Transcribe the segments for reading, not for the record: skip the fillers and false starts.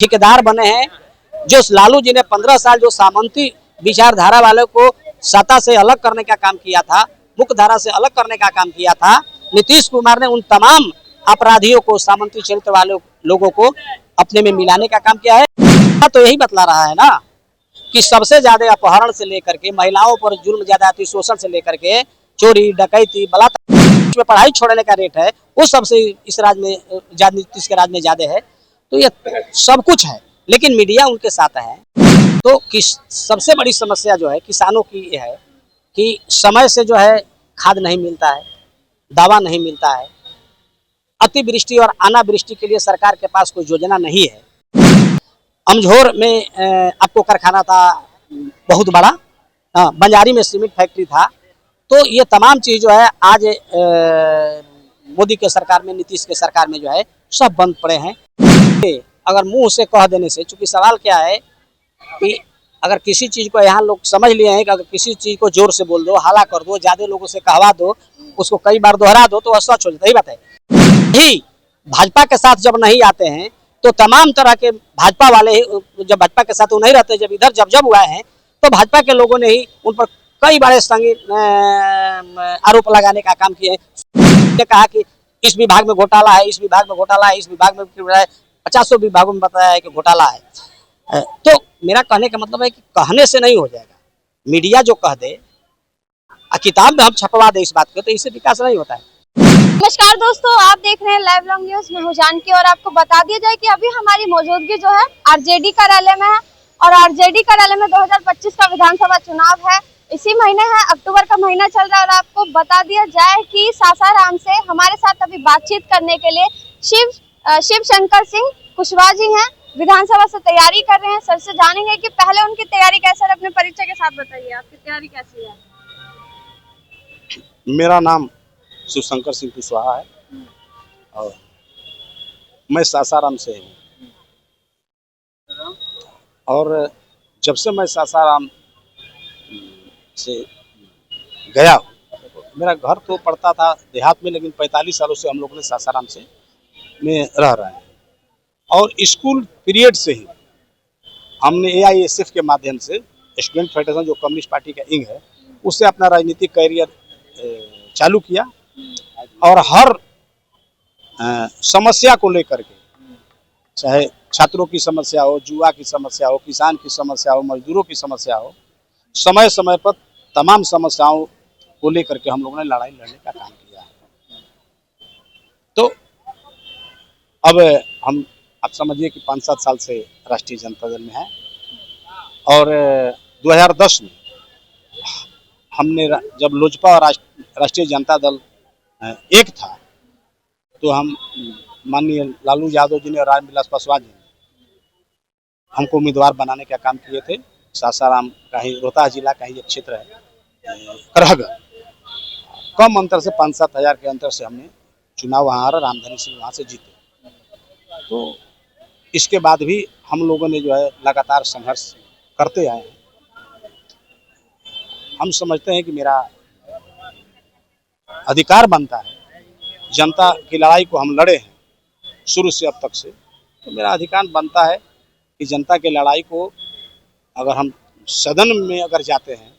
ठेकेदार बने हैं। जो लालू जी ने 15 साल जो सामंती विचारधारा वाले को सत्ता से अलग करने का काम किया था, मुख्य धारा से अलग करने का काम किया था, नीतीश कुमार ने उन तमाम अपराधियों को, सामंती चरित्र वाले लोगों को अपने में मिलाने का काम किया है। तो यही बतला रहा है ना कि सबसे ज्यादा अपहरण से लेकर के महिलाओं पर जुल्म, ज्यादती, शोषण से लेकर के चोरी, डकैती, बलात्कार, पढ़ाई छोड़ने का रेट है वो सबसे इस राज में, नीतीश के राज में ज्यादा है। तो ये सब कुछ है, लेकिन मीडिया उनके साथ है। तो सबसे बड़ी समस्या जो है किसानों की ये है कि समय से जो है खाद नहीं मिलता है, दवा नहीं मिलता है, अतिवृष्टि और अनावृष्टि के लिए सरकार के पास कोई योजना नहीं है। अमझोर में आपको कारखाना था बहुत बड़ा, बंजारी में सीमेंट फैक्ट्री था। तो ये तमाम चीज जो है आज मोदी के सरकार में, नीतीश के सरकार में जो है सब बंद पड़े हैं। अगर मुंह से कह देने से, चूंकि सवाल क्या है कि अगर किसी चीज को यहाँ लोग समझ लिए हैं कि अगर किसी चीज को जोर से बोल दो, हाला कर दो, ज्यादा लोगों से कहवा दो, उसको कई बार दोहरा दो तो सच हो जाता है। बात है ही भाजपा के साथ जब नहीं आते हैं तो तमाम तरह के भाजपा वाले जब भाजपा के साथ नहीं रहते, जब इधर जब हुआ है तो भाजपा के लोगों ने ही उन पर कई बड़े संगीन आरोप लगाने का काम किए। कहा कि इस विभाग में घोटाला है, इस विभाग में घोटाला है, इस विभाग में 50 विभागों में बताया है कि घोटाला है। तो मेरा कहने का मतलब है कि कहने से नहीं हो जाएगा। मीडिया जो कह दे, किताब में हम छपवा दे इस बात को, तो इससे विकास नहीं होता है। नमस्कार दोस्तों, आप देख रहे हैं लाइव लॉन्ग न्यूज में हूं जानकी, और आपको बता दिया जाए कि अभी हमारी मौजूदगी जो है आरजेडी कार्यालय में है। और आरजेडी कार्यालय में 2025 का विधानसभा चुनाव है, इसी महीने है, अक्टूबर का महीना चल रहा है। और आपको बता दिया जाए कि सासाराम से हमारे साथ अभी बातचीत करने के लिए शिव शंकर सिंह कुशवाहा जी हैं, विधानसभा से तैयारी कर रहे हैं। सर से जानेंगे कि पहले उनकी तैयारी कैसे है। अपने परिचय के साथ बताइए, आपकी तैयारी कैसी है? मेरा नाम शिव शंकर सिंह कुशवाहा है और मैं सासाराम से हूँ। और जब से मैं सासाराम से गया हूँ, मेरा घर तो पड़ता था देहात में, लेकिन 45 सालों से हम लोग ने सासाराम से में रह रहे हैं। और स्कूल पीरियड से ही हमने AISF के माध्यम से, स्टूडेंट फेडरेशन जो कम्युनिस्ट पार्टी का इंग है, उससे अपना राजनीतिक करियर चालू किया। और हर समस्या को लेकर के, चाहे छात्रों की समस्या हो, जुआ की समस्या हो, किसान की समस्या हो, मजदूरों की समस्या हो, समय समय पर तमाम समस्याओं को लेकर के हम लोगों ने लड़ाई लड़ने का काम किया है। तो अब हम, आप समझिए कि 5-7 साल से राष्ट्रीय जनता दल में है। और 2010 में हमने, जब लोजपा और राष्ट्रीय जनता दल एक था, तो हम माननीय लालू यादव जी ने और रामविलास पासवान जी ने हमको उम्मीदवार बनाने का काम किए थे। सासाराम का ही, रोहतास जिला का ही एक क्षेत्र है करहगढ़, कम अंतर से 5-7 हज़ार के अंतर से हमने चुनाव वहाँ आ रहा, रामधनी सिंह वहाँ से जीते। तो इसके बाद भी हम लोगों ने जो है लगातार संघर्ष करते आए हैं। हम समझते हैं कि मेरा अधिकार बनता है, जनता की लड़ाई को हम लड़े हैं शुरू से अब तक से, तो मेरा अधिकार बनता है कि जनता की लड़ाई को अगर हम सदन में अगर जाते हैं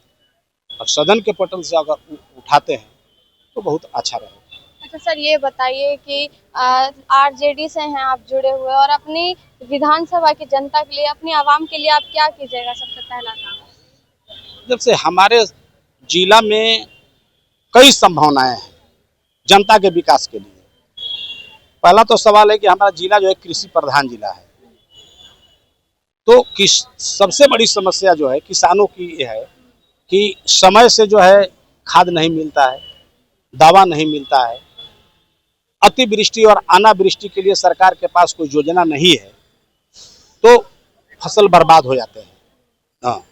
और सदन के पटल से अगर उठाते हैं तो बहुत अच्छा रहेगा। अच्छा सर, ये बताइए कि आरजेडी से हैं आप जुड़े हुए, और अपनी विधानसभा की जनता के लिए, अपनी आवाम के लिए आप क्या कीजिएगा? सबसे पहला काम, जब से हमारे जिला में कई संभावनाएं हैं जनता के विकास के लिए। पहला तो सवाल है कि हमारा जिला जो है कृषि प्रधान जिला है। तो सबसे बड़ी समस्या जो है किसानों की ये है कि समय से जो है खाद नहीं मिलता है, दवा नहीं मिलता है, अतिवृष्टि और अनावृष्टि के लिए सरकार के पास कोई योजना नहीं है, तो फसल बर्बाद हो जाते हैं। हाँ,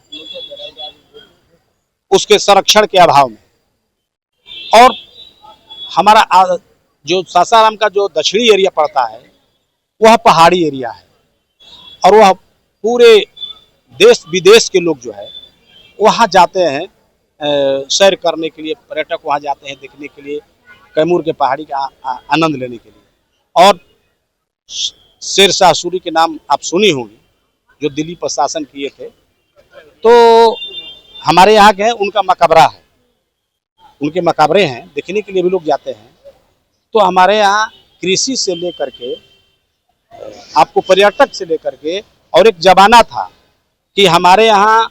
उसके संरक्षण के अभाव में। और हमारा जो सासाराम का जो दक्षिणी एरिया पड़ता है वह पहाड़ी एरिया है, और वह पूरे देश विदेश के लोग जो है वहाँ जाते हैं सैर करने के लिए, पर्यटक वहाँ जाते हैं देखने के लिए, कैमूर के पहाड़ी का आनंद लेने के लिए। और शेरशाह सूरी के नाम आप सुनी होंगी, जो दिल्ली पर शासन किए थे। तो हमारे यहाँ के हैं, उनका मकबरा है, उनके मकबरे हैं, देखने के लिए भी लोग जाते हैं। तो हमारे यहाँ कृषि से लेकर के आपको पर्यटक से लेकर के, और एक जमाना था कि हमारे यहाँ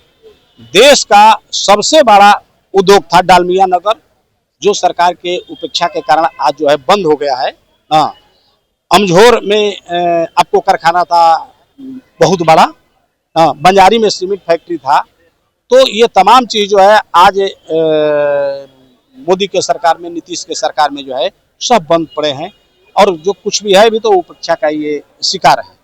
देश का सबसे बड़ा उद्योग था डालमिया नगर, जो सरकार के उपेक्षा के कारण आज जो है बंद हो गया है। हाँ, अमझोर में आपको कारखाना था बहुत बड़ा, हाँ, बंजारी में सीमेंट फैक्ट्री था। तो ये तमाम चीज जो है आज मोदी के सरकार में, नीतीश के सरकार में जो है सब बंद पड़े हैं, और जो कुछ भी है भी तो उपेक्षा का ये शिकार है।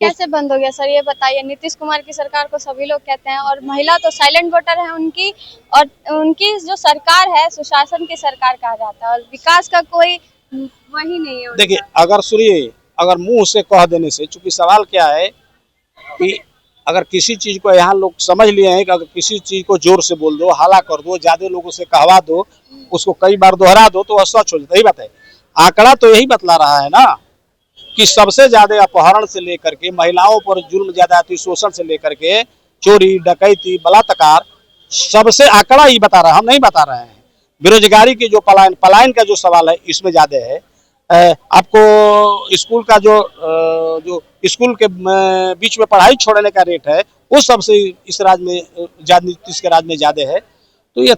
कैसे बंद हो गया सर, ये बताइए। नीतीश कुमार की सरकार को सभी लोग कहते हैं, और महिला तो साइलेंट वोटर है उनकी, और उनकी जो सरकार है सुशासन की सरकार कहा जाता है, और विकास का कोई वही नहीं है। देखिए, अगर सुनिए, अगर मुंह से कह देने से, चूंकि सवाल क्या है कि अगर किसी चीज को यहाँ लोग समझ लिए हैं कि अगर किसी चीज को जोर से बोल दो, हाला कर दो, ज्यादा लोगों से कहवा दो, उसको कई बार दोहरा दो, तो वह सच हो जाता। यही बात है, आंकड़ा तो यही बतला रहा है ना कि सबसे ज्यादा अपहरण से लेकर के, महिलाओं पर जुल्म, ज्यादती, शोषण से लेकर के चोरी, डकैती, बलात्कार, सबसे आंकड़ा ही बता रहा है, हम नहीं बता रहे हैं। बेरोजगारी की जो पलायन का जो सवाल है, इसमें ज्यादा है। आपको स्कूल का जो स्कूल के बीच में पढ़ाई छोड़ने का रेट है, वो सबसे इस राज्य में, नीतीश के राज्य में ज्यादा है। तो ये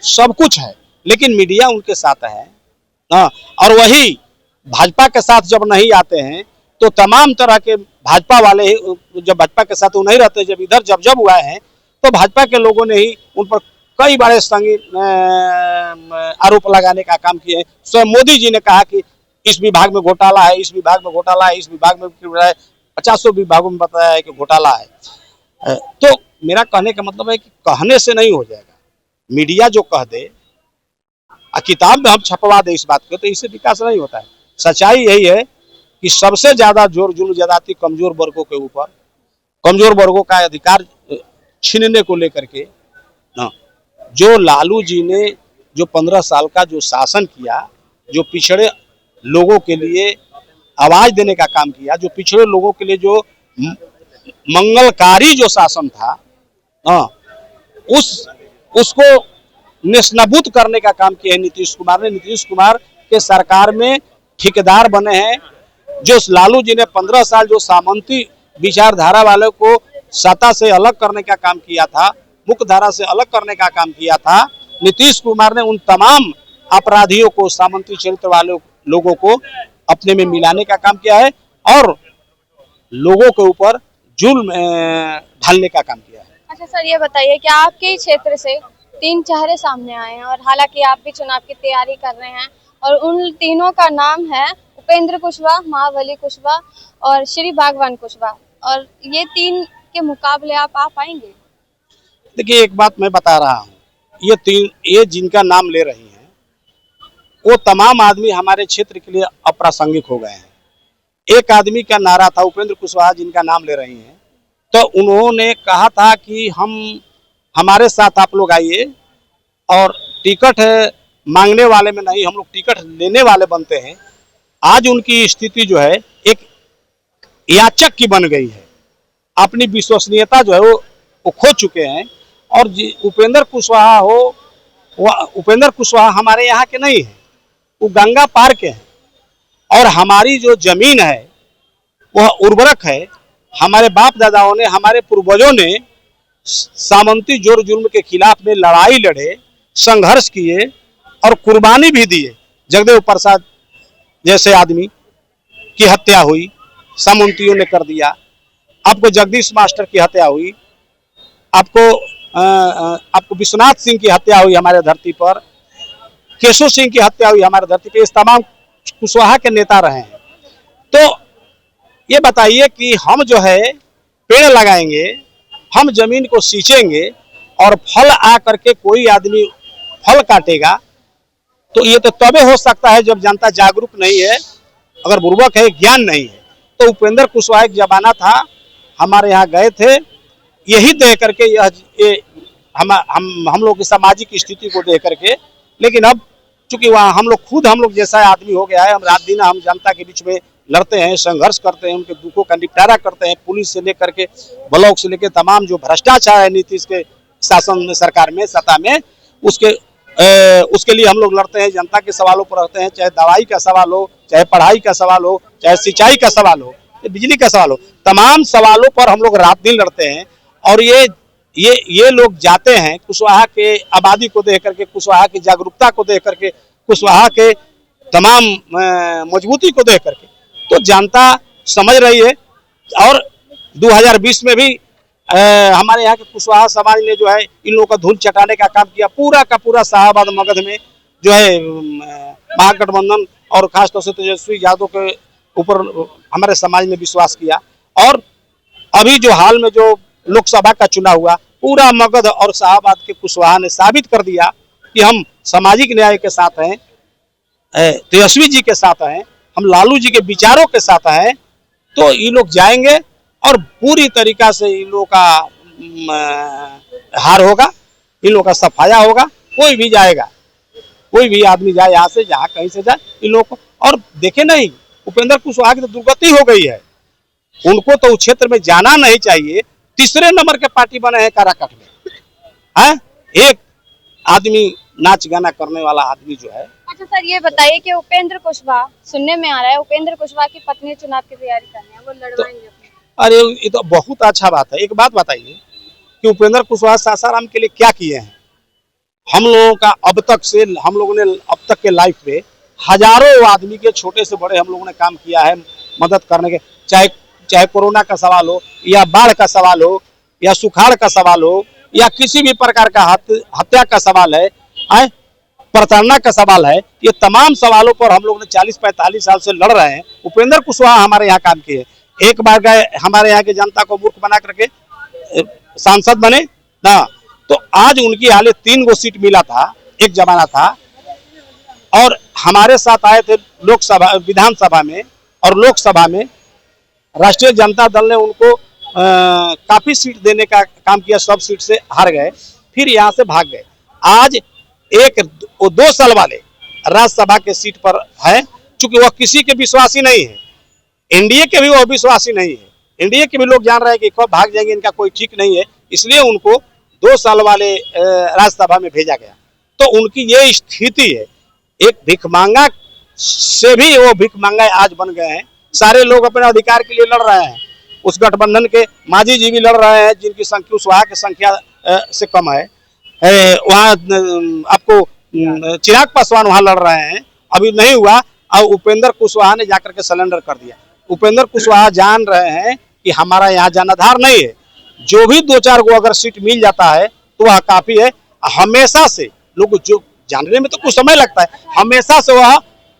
सब कुछ है, लेकिन मीडिया उनके साथ है ना, और वही भाजपा के साथ जब नहीं आते हैं तो तमाम तरह के भाजपा वाले, जब भाजपा के साथ वो नहीं रहते, जब इधर जब हुआ है, तो भाजपा के लोगों ने ही उन पर कई बड़े संगीन आरोप लगाने का काम किए हैं। स्वयं मोदी जी ने कहा कि इस विभाग में घोटाला है, इस विभाग में घोटाला है, इस विभाग में 50 विभागों में बताया है कि घोटाला है। तो मेरा कहने का मतलब है कि कहने से नहीं हो जाएगा, मीडिया जो कह दे, किताब में हम छपवा दे इस बात को, तो इससे विकास नहीं होता है। सच्चाई यही है कि सबसे ज्यादा जोर जुल्म ज्यादती कमजोर वर्गों के ऊपर, कमजोर वर्गों का अधिकार छीनने को लेकर के ना, जो लालू जी ने जो 15 साल का जो शासन किया, जो पिछड़े लोगों के लिए आवाज देने का काम किया, जो पिछड़े लोगों के लिए जो मंगलकारी जो शासन था, उसको नेस्तनाबूद करने का काम किया है नीतीश कुमार ने। नीतीश कुमार के सरकार में ठेकेदार बने हैं, जो लालू जी ने 15 साल जो सामंती विचारधारा वालों को सत्ता से अलग करने का काम किया था, मुख्य धारा से अलग करने का काम किया था, नीतीश कुमार ने उन तमाम अपराधियों को, सामंती चरित्र वाले लोगों को अपने में मिलाने का काम किया है, और लोगों के ऊपर जुल्म ढालने का काम किया है। अच्छा सर, ये बताइए कि आपके क्षेत्र से 3 चेहरे सामने आए हैं, और हालांकि आप भी चुनाव की तैयारी कर रहे हैं, और उन तीनों का नाम है उपेंद्र कुशवाहा, महाबली कुशवाहा और श्री बागवान कुशवाहा, और ये 3 के मुकाबले आप आ पाएंगे? देखिए, एक बात मैं बता रहा हूँ, ये जिनका नाम ले रही हैं, वो तमाम आदमी हमारे क्षेत्र के लिए अप्रासंगिक हो गए हैं। एक आदमी का नारा था, उपेंद्र कुशवाहा जिनका नाम ले रही हैं, तो उन्होंने कहा था कि हमारे साथ आप लोग आइए, और टिकट मांगने वाले में नहीं, हम लोग टिकट लेने वाले बनते हैं। आज उनकी स्थिति जो है एक याचक की बन गई है, अपनी विश्वसनीयता जो है वो खो चुके हैं। और उपेंद्र कुशवाहा हमारे यहाँ के नहीं है, वो गंगा पार के हैं, और हमारी जो जमीन है वह उर्वरक है। हमारे बाप दादाओं ने, हमारे पूर्वजों ने सामंती जोर जुल्म के खिलाफ में लड़ाई लड़े, संघर्ष किए और कुर्बानी भी दिए। जगदेव प्रसाद जैसे आदमी की हत्या हुई, सामंतियों ने कर दिया। आपको जगदीश मास्टर की हत्या हुई, आपको विश्वनाथ सिंह की हत्या हुई हमारे धरती पर, केशव सिंह की हत्या हुई हमारे धरती पर। इस तमाम कुशवाहा के नेता रहे हैं। तो ये बताइए कि हम जो है पेड़ लगाएंगे, हम जमीन को सींचेंगे, और फल आ करके कोई आदमी फल काटेगा, तो ये तो तबे हो सकता है जब जनता जागरूक नहीं है, अगर बुर्बक है, ज्ञान नहीं है। तो उपेंद्र कुशवाहा एक जमाना था, हमारे यहाँ गए थे, यही देख करके हम लोग की सामाजिक स्थिति को देख करके। लेकिन अब चूंकि वहाँ हम लोग जैसा आदमी हो गया है, हम रात दिन हम जनता के बीच में लड़ते हैं, संघर्ष करते हैं, उनके दुखों का निपटारा करते हैं, पुलिस से लेकर के ब्लॉक से लेकर तमाम जो भ्रष्टाचार है नीतीश के शासन में, सरकार में, सत्ता में, उसके लिए हम लोग लड़ते हैं। जनता के सवालों पर रहते हैं, चाहे दवाई का सवाल हो, चाहे पढ़ाई का सवाल हो, चाहे सिंचाई का सवाल हो, बिजली का सवाल हो, तमाम सवालों पर हम लोग रात दिन लड़ते हैं। और ये लोग जाते हैं कुशवाहा के आबादी को देख करके, कुशवाहा की जागरूकता को देख करके, कुशवाहा के तमाम मजबूती को देख करके, तो जनता समझ रही है। और 2020 में भी हमारे यहाँ के कुशवाहा समाज ने जो है इन लोगों का धूल चटाने का काम किया। पूरा का पूरा शाहाबाद मगध में जो है महागठबंधन और खासतौर से तेजस्वी यादव के ऊपर हमारे समाज ने विश्वास किया। और अभी जो हाल में जो लोकसभा का चुनाव हुआ, पूरा मगध और शाहाबाद के कुशवाहा ने साबित कर दिया कि हम सामाजिक न्याय के साथ हैं, तेजस्वी जी के साथ हैं, हम लालू जी के विचारों के साथ हैं। तो ये लोग जाएंगे और पूरी तरीका से इन लोगों का हार होगा, इन लोगों का सफाया होगा। कोई भी जाएगा, कोई भी आदमी जाए यहाँ से, जहाँ कहीं से जाए, इन लोगों को। और देखे नहीं, उपेंद्र कुशवाहा की तो दुर्गति हो गई है, उनको तो उस क्षेत्र में जाना नहीं चाहिए। तीसरे नंबर के पार्टी बने हैं काराकाट में, है एक आदमी नाच गाना करने वाला आदमी जो है। अच्छा सर, ये बताइए कि उपेंद्र कुशवाहा, सुनने में आ रहा है उपेंद्र कुशवाहा की पत्नी चुनाव की तैयारी कर रहे हैं, वो लड़वाएंगे अपने। अरे ये तो बहुत अच्छा बात है। एक बात बताइए कि उपेंद्र कुशवाहा सासाराम के लिए क्या किए हैं? हम लोगों का अब तक के लाइफ में हजारों आदमी के, छोटे से बड़े, हम लोगों ने काम किया है मदद करने के। चाहे कोरोना का सवाल हो, या बाढ़ का सवाल हो, या सुखाड़ का सवाल हो, या किसी भी प्रकार का हत्या का सवाल है, प्रताड़ना का सवाल है, ये तमाम सवालों पर हम लोग ने 40-45 साल से लड़ रहे हैं। उपेंद्र कुशवाहा हमारे यहाँ काम किए। एक बार गए हमारे यहाँ की जनता को मूर्ख बना करके सांसद बने ना, तो आज उनकी हाले 3 गो सीट मिला था, एक जमाना था। और हमारे साथ आए थे लोकसभा, विधानसभा में और लोकसभा में। राष्ट्रीय जनता दल ने उनको काफी सीट देने का काम किया, सब सीट से हार गए, फिर यहाँ से भाग गए। आज 2 साल वाले राज्यसभा के सीट पर है, चूंकि वह किसी के विश्वासी नहीं है, एनडीए के भी वो विश्वासी नहीं है। एनडीए के भी लोग जान रहे हैं कि कब भाग जाएंगे, इनका कोई ठीक नहीं है, इसलिए उनको 2 साल वाले राज्यसभा में भेजा गया। तो उनकी ये स्थिति है। एक भिखमांगा से भी वो भिखमांगा आज बन गए हैं। सारे लोग अपने अधिकार के लिए लड़ रहे हैं। उस गठबंधन के मांझी जी भी लड़ रहे हैं, जिनकी संख्या कुशवाहा की संख्या से कम है। वहाँ आपको चिराग पासवान वहाँ लड़ रहे हैं, अभी नहीं हुआ। और उपेंद्र कुशवाहा ने जाकर के सरेंडर कर दिया। उपेंद्र कुशवाहा जान रहे हैं कि हमारा यहाँ जनाधार नहीं है, जो भी 2-4 गो अगर सीट मिल जाता है तो वह काफी है। हमेशा से लोग, जो जानने में तो कुछ समय लगता है, हमेशा से वह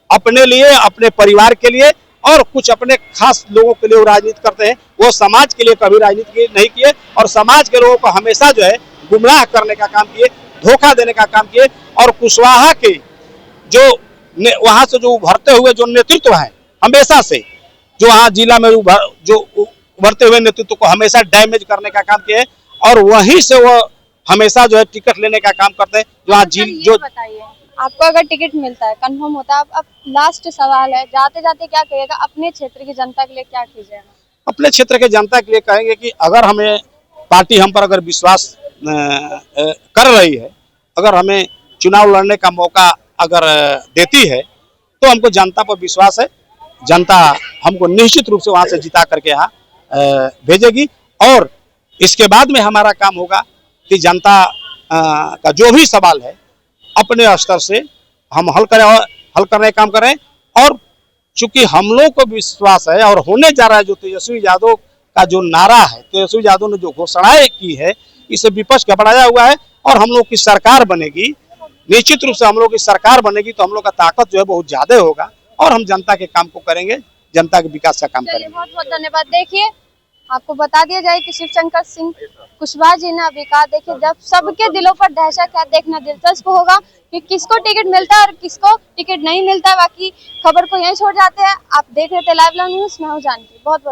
अपने लिए, अपने परिवार के लिए और कुछ अपने खास लोगों के लिए राजनीति करते हैं। वो समाज के लिए कभी राजनीति नहीं किए, और समाज के लोगों को हमेशा जो है गुमराह करने का काम किए, धोखा देने का काम किए। और कुशवाहा के जो वहां से जो उभरते हुए जो नेतृत्व है, हमेशा से जो वहाँ जिला में जो उभरते हुए नेतृत्व को हमेशा डैमेज करने का काम किए, और वहीं से वो हमेशा जो है टिकट लेने का काम करते हैं। जो बताइए, आपको अगर टिकट मिलता है, कंफर्म होता है, अब लास्ट सवाल है, जाते जाते क्या कहिएगा अपने क्षेत्र की जनता के लिए, क्या कीजिएगा? अपने क्षेत्र के जनता के लिए कहेंगे कि अगर हमें पार्टी हम पर अगर विश्वास कर रही है, अगर हमें चुनाव लड़ने का मौका अगर देती है, तो हमको जनता पर विश्वास है। जनता हमको निश्चित रूप से वहां से जिता करके यहाँ भेजेगी। और इसके बाद में हमारा काम होगा कि जनता का जो भी सवाल है अपने स्तर से हम हल करने का काम करें। और चूंकि हम लोग को विश्वास है और होने जा रहा है, जो तेजस्वी यादव का जो नारा है, तेजस्वी यादव ने जो घोषणाएं की है, इसे विपक्ष घबराया हुआ है। और हम लोग की सरकार बनेगी, निश्चित रूप से हम लोग की सरकार बनेगी, तो हम लोग का ताकत जो है बहुत ज्यादा होगा, और हम जनता के काम को करेंगे, जनता के विकास का काम करेंगे। बहुत बहुत धन्यवाद। देखिए, आपको बता दिया जाए कि शिवशंकर सिंह कुशवाहा जी ने अभी कहा, देखिए जब सबके दिलों पर दहशत है, देखना दिलचस्प होगा कि किसको टिकट मिलता है और किसको टिकट नहीं मिलता। बाकी खबर को यहीं छोड़ जाते हैं। आप देख रहे थे लाइव न्यूज़, मैं हूं जानकी। बहुत बहुत